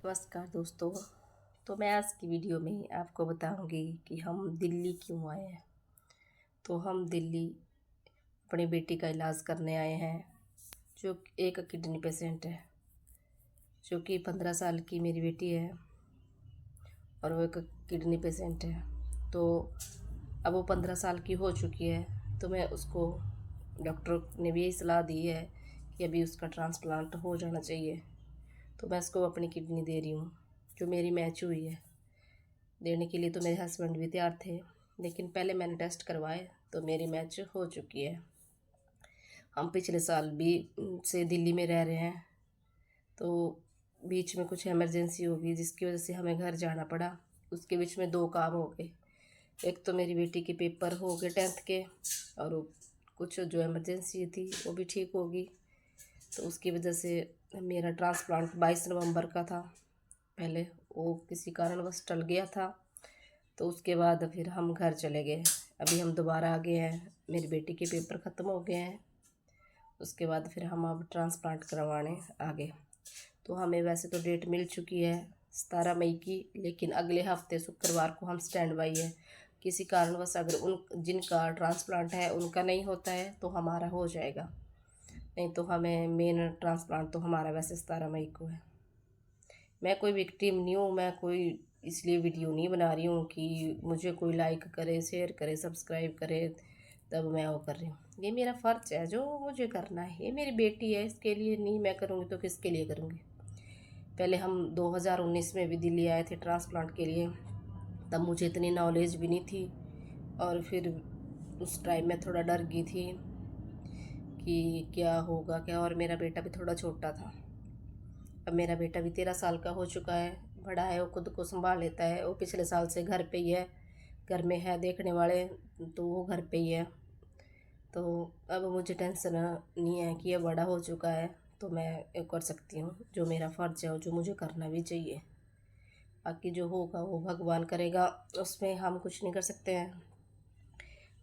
नमस्कार दोस्तों। तो मैं आज की वीडियो में आपको बताऊंगी कि हम दिल्ली क्यों आए हैं। तो हम दिल्ली अपनी बेटी का इलाज करने आए हैं, जो एक किडनी पेशेंट है, जो कि 15 साल की मेरी बेटी है और वो एक किडनी पेशेंट है। तो अब वो 15 साल की हो चुकी है, तो मैं उसको, डॉक्टर ने भी यही सलाह दी है कि अभी उसका ट्रांसप्लांट हो जाना चाहिए। तो मैं उसको अपनी किडनी दे रही हूँ, जो मेरी मैच हुई है। देने के लिए तो मेरे हस्बैंड भी तैयार थे, लेकिन पहले मैंने टेस्ट करवाए तो मेरी मैच हो चुकी है। हम पिछले साल भी से दिल्ली में रह रहे हैं, तो बीच में कुछ इमरजेंसी हो गई जिसकी वजह से हमें घर जाना पड़ा। उसके बीच में दो काम हो गए। एक तो मेरी बेटी के पेपर हो गए 10th के, और कुछ जो इमरजेंसी थी वो भी ठीक होगी। तो उसकी वजह से मेरा ट्रांसप्लांट 22 नवंबर का था। पहले वो किसी कारणवश टल गया था, तो उसके बाद फिर हम घर चले गए। अभी हम दोबारा आ गए हैं, मेरी बेटी के पेपर ख़त्म हो गए हैं। उसके बाद फिर हम अब ट्रांसप्लांट करवाने आ गए। तो हमें वैसे तो डेट मिल चुकी है 17 मई की, लेकिन अगले हफ्ते शुक्रवार को हम स्टैंड बाई है। किसी कारणवश अगर उन जिनका ट्रांसप्लांट है उनका नहीं होता है तो हमारा हो जाएगा, नहीं तो हमें मेन ट्रांसप्लांट तो हमारा वैसे 17 मई को है। मैं कोई विक्टिम नहीं हूँ, मैं कोई इसलिए वीडियो नहीं बना रही हूँ कि मुझे कोई लाइक करे, शेयर करे, सब्सक्राइब करे, तब मैं वो कर रही हूँ। ये मेरा फ़र्ज़ है जो मुझे करना है। ये मेरी बेटी है, इसके लिए नहीं मैं करूँगी तो किसके लिए करूँगी। पहले हम 2019 में भी दिल्ली आए थे ट्रांसप्लांट के लिए, तब मुझे इतनी नॉलेज भी नहीं थी, और फिर उस टाइम में थोड़ा डर गई थी कि क्या होगा क्या, और मेरा बेटा भी थोड़ा छोटा था। अब मेरा बेटा भी 13 साल का हो चुका है, बड़ा है, वो खुद को संभाल लेता है। वो पिछले साल से घर पे ही है, घर में है देखने वाले, तो वो घर पे ही है। तो अब मुझे टेंशन नहीं है कि ये बड़ा हो चुका है, तो मैं ये कर सकती हूँ जो मेरा फ़र्ज़ है और जो मुझे करना भी चाहिए। बाकी जो होगा वो भगवान करेगा, उसमें हम कुछ नहीं कर सकते हैं।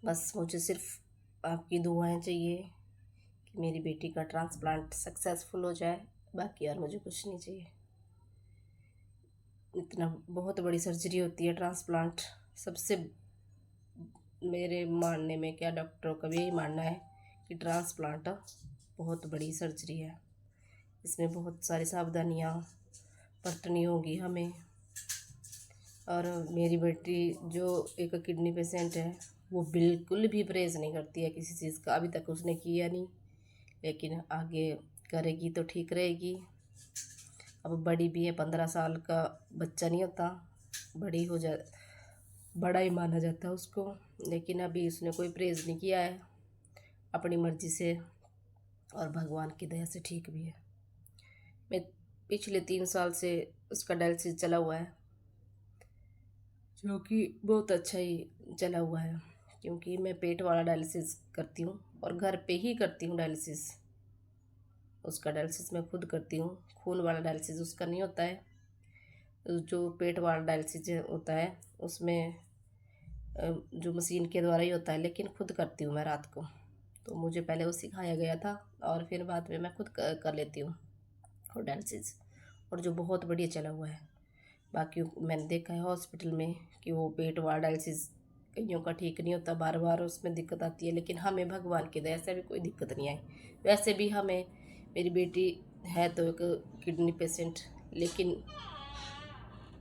बस मुझे सिर्फ आपकी दुआएं चाहिए कि मेरी बेटी का ट्रांसप्लांट सक्सेसफुल हो जाए, बाकी और मुझे कुछ नहीं चाहिए। इतना बहुत बड़ी सर्जरी होती है ट्रांसप्लांट। सबसे मेरे मानने में, क्या डॉक्टरों का भी यही मानना है कि ट्रांसप्लांट बहुत बड़ी सर्जरी है। इसमें बहुत सारी सावधानियाँ बरतनी होगी हमें। और मेरी बेटी जो एक किडनी पेशेंट है, वो बिल्कुल भी परहेज़ नहीं करती है किसी चीज़ का। अभी तक उसने किया नहीं, लेकिन आगे करेगी तो ठीक रहेगी। अब बड़ी भी है, 15 साल का बच्चा नहीं होता, बड़ी हो जा बड़ा ही माना जाता है उसको। लेकिन अभी उसने कोई परहेज़ नहीं किया है अपनी मर्ज़ी से, और भगवान की दया से ठीक भी है। मैं पिछले 3 साल से उसका डायलिसिस चला हुआ है, जो कि बहुत अच्छा ही चला हुआ है, क्योंकि मैं पेट वाला डायलिसिस करती हूँ और घर पे ही करती हूँ डायलिसिस। उसका डायलिसिस मैं खुद करती हूँ, खून वाला डायलिसिस उसका नहीं होता है। जो पेट वाला डायलिसिस होता है उसमें जो मशीन के द्वारा ही होता है, लेकिन खुद करती हूँ मैं रात को। तो मुझे पहले वो सिखाया गया था, और फिर बाद में मैं खुद कर लेती हूँ और डायलिसिस, और जो बहुत बढ़िया चला हुआ है। बाकी मैंने देखा है हॉस्पिटल में कि वो पेट वाला डायलिसिस कईयों का ठीक नहीं होता, बार बार उसमें दिक्कत आती है, लेकिन हमें भगवान की दया से भी कोई दिक्कत नहीं आई। वैसे भी हमें, मेरी बेटी है तो एक किडनी पेशेंट, लेकिन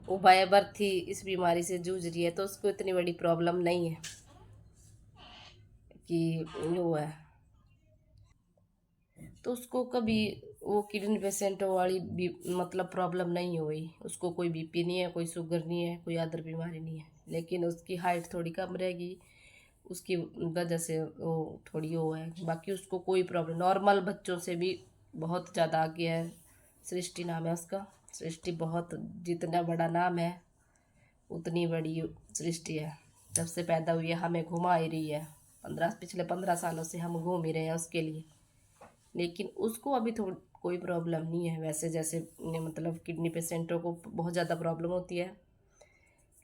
वो बाय बर्थ ही इस बीमारी से जूझ रही है, तो उसको इतनी बड़ी प्रॉब्लम नहीं है कि वो है। तो उसको कभी वो किडनी पेशेंट वाली भी मतलब प्रॉब्लम नहीं हुई। उसको कोई बीपी नहीं है, कोई शुगर नहीं है, कोई अदर बीमारी नहीं है, लेकिन उसकी हाइट थोड़ी कम रहेगी, उसकी वजह से वो थोड़ी वो है। बाकी उसको कोई प्रॉब्लम, नॉर्मल बच्चों से भी बहुत ज़्यादा आगे है। सृष्टि नाम है उसका। सृष्टि बहुत, जितना बड़ा नाम है उतनी बड़ी सृष्टि है। जब से पैदा हुई है हमें घुमा ही रही है, पिछले 15 सालों से हम घूम ही रहे हैं उसके लिए। लेकिन उसको अभी थोड़ी कोई प्रॉब्लम नहीं है। वैसे जैसे मतलब किडनी पेशेंटों को बहुत ज़्यादा प्रॉब्लम होती है,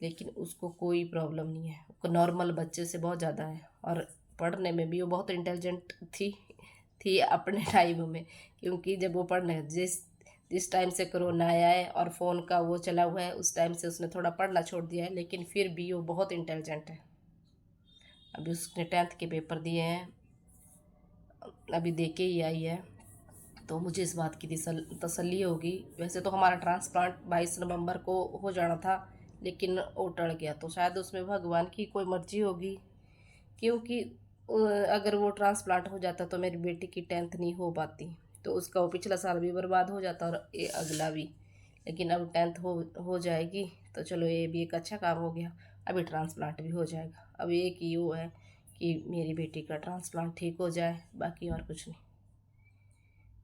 लेकिन उसको कोई प्रॉब्लम नहीं है। उसको नॉर्मल बच्चे से बहुत ज़्यादा है, और पढ़ने में भी वो बहुत इंटेलिजेंट थी अपने टाइम में, क्योंकि जब वो पढ़ने जिस टाइम से कोरोना आया है और फ़ोन का वो चला हुआ है उस टाइम से उसने थोड़ा पढ़ना छोड़ दिया है, लेकिन फिर भी वो बहुत इंटेलिजेंट है। अभी उसने 10th के पेपर दिए हैं, अभी दे के ही आई है, तो मुझे इस बात की तसल्ली होगी। वैसे तो हमारा ट्रांसप्लांट 22 नवंबर को हो जाना था, लेकिन वो टल गया, तो शायद उसमें भगवान की कोई मर्जी होगी, क्योंकि अगर वो ट्रांसप्लांट हो जाता तो मेरी बेटी की 10th नहीं हो पाती, तो उसका वो पिछला साल भी बर्बाद हो जाता और ये अगला भी। लेकिन अब 10th हो जाएगी, तो चलो ये भी एक अच्छा काम हो गया। अभी ट्रांसप्लांट भी हो जाएगा। अब एक ही वो है कि मेरी बेटी का ट्रांसप्लांट ठीक हो जाए, बाकी और कुछ नहीं,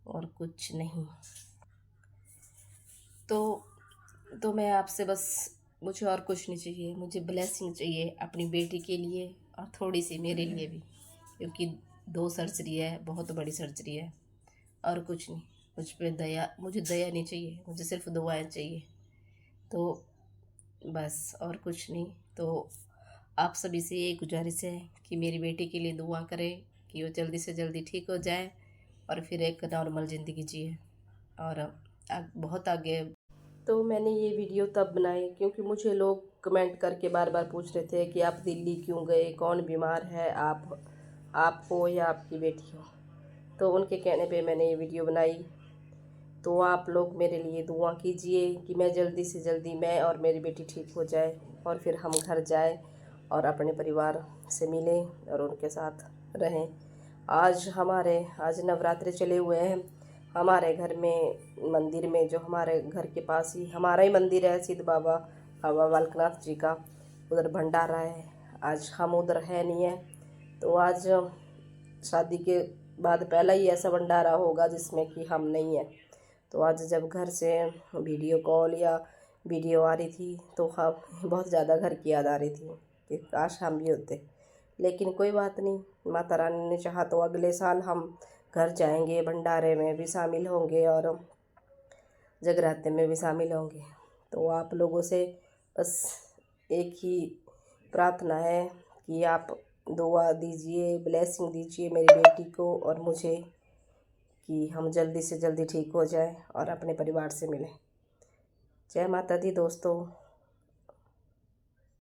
और कुछ नहीं। तो मैं आपसे बस, मुझे और कुछ नहीं चाहिए, मुझे ब्लेसिंग चाहिए अपनी बेटी के लिए और थोड़ी सी मेरे लिए भी, क्योंकि 2 सर्जरी है, बहुत बड़ी सर्जरी है, और कुछ नहीं। मुझे दया नहीं चाहिए, मुझे सिर्फ दुआएं चाहिए, तो बस और कुछ नहीं। तो आप सभी से ये गुजारिश है कि मेरी बेटी के लिए दुआ करें कि वो जल्दी से जल्दी ठीक हो जाए और फिर एक नॉर्मल ज़िंदगी जिए और बहुत आगे। तो मैंने ये वीडियो तब बनाई क्योंकि मुझे लोग कमेंट करके बार बार पूछ रहे थे कि आप दिल्ली क्यों गए, कौन बीमार है, आप हो या आपकी बेटी हो। तो उनके कहने पे मैंने ये वीडियो बनाई। तो आप लोग मेरे लिए दुआ कीजिए कि मैं जल्दी से जल्दी, मैं और मेरी बेटी ठीक हो जाए और फिर हम घर जाए और अपने परिवार से मिलें और उनके साथ रहें। आज नवरात्रि चले हुए हैं। हमारे घर में मंदिर में, जो हमारे घर के पास ही हमारा ही मंदिर है, सिद्ध बाबा बाबा बालकनाथ जी का, उधर भंडारा है। आज हम उधर है नहीं है, तो आज शादी के बाद पहला ही ऐसा भंडारा होगा जिसमें कि हम नहीं हैं। तो आज जब घर से वीडियो कॉल या वीडियो आ रही थी तो हम बहुत ज़्यादा घर की याद आ रही थी कि काश हम भी होते। लेकिन कोई बात नहीं, माता रानी ने चाहा तो अगले साल हम घर जाएंगे, भंडारे में भी शामिल होंगे और जगराते में भी शामिल होंगे। तो आप लोगों से बस एक ही प्रार्थना है कि आप दुआ दीजिए, ब्लेसिंग दीजिए मेरी बेटी को और मुझे, कि हम जल्दी से जल्दी ठीक हो जाएं और अपने परिवार से मिलें। जय माता दी दोस्तों।